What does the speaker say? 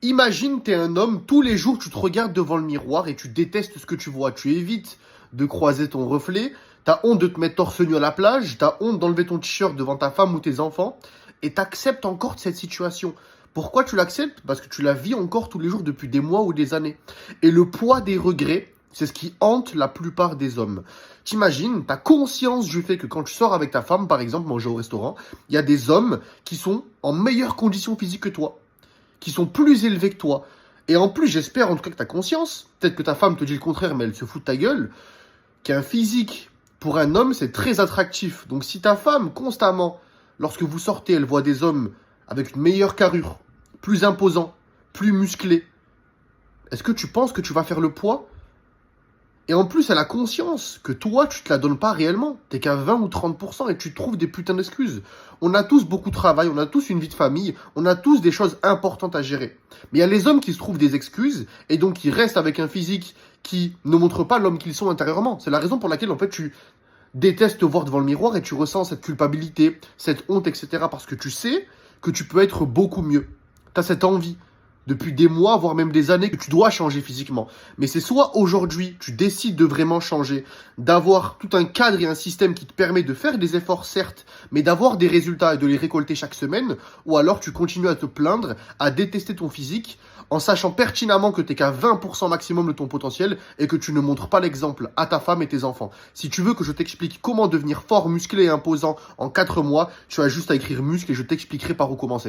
Imagine, t'es un homme, tous les jours tu te regardes devant le miroir et tu détestes ce que tu vois. Tu évites de croiser ton reflet, t'as honte de te mettre torse nu à la plage, t'as honte d'enlever ton t-shirt devant ta femme ou tes enfants, et t'acceptes encore cette situation. Pourquoi tu l'acceptes? Parce que tu la vis encore tous les jours depuis des mois ou des années. Et le poids des regrets, c'est ce qui hante la plupart des hommes. T'imagines, t'as conscience du fait que quand tu sors avec ta femme, par exemple, manger au restaurant, il y a des hommes qui sont en meilleure condition physique que toi, qui sont plus élevés que toi. Et en plus, j'espère en tout cas que tu as conscience, peut-être que ta femme te dit le contraire, mais elle se fout de ta gueule, qu'un physique pour un homme, c'est très attractif. Donc si ta femme, constamment, lorsque vous sortez, elle voit des hommes avec une meilleure carrure, plus imposants, plus musclés, est-ce que tu penses que tu vas faire le poids? Et en plus, elle a conscience que toi, tu te la donnes pas réellement. T'es qu'à 20 ou 30% et tu trouves des putains d'excuses. On a tous beaucoup de travail, on a tous une vie de famille, on a tous des choses importantes à gérer. Mais il y a les hommes qui se trouvent des excuses et donc qui restent avec un physique qui ne montre pas l'homme qu'ils sont intérieurement. C'est la raison pour laquelle, en fait, tu détestes te voir devant le miroir et tu ressens cette culpabilité, cette honte, etc. Parce que tu sais que tu peux être beaucoup mieux. T'as cette envie depuis des mois, voire même des années, que tu dois changer physiquement. Mais c'est soit aujourd'hui, tu décides de vraiment changer, d'avoir tout un cadre et un système qui te permet de faire des efforts, certes, mais d'avoir des résultats et de les récolter chaque semaine, ou alors tu continues à te plaindre, à détester ton physique, en sachant pertinemment que tu n'es qu'à 20% maximum de ton potentiel et que tu ne montres pas l'exemple à ta femme et tes enfants. Si tu veux que je t'explique comment devenir fort, musclé et imposant en 4 mois, tu as juste à écrire muscle et je t'expliquerai par où commencer.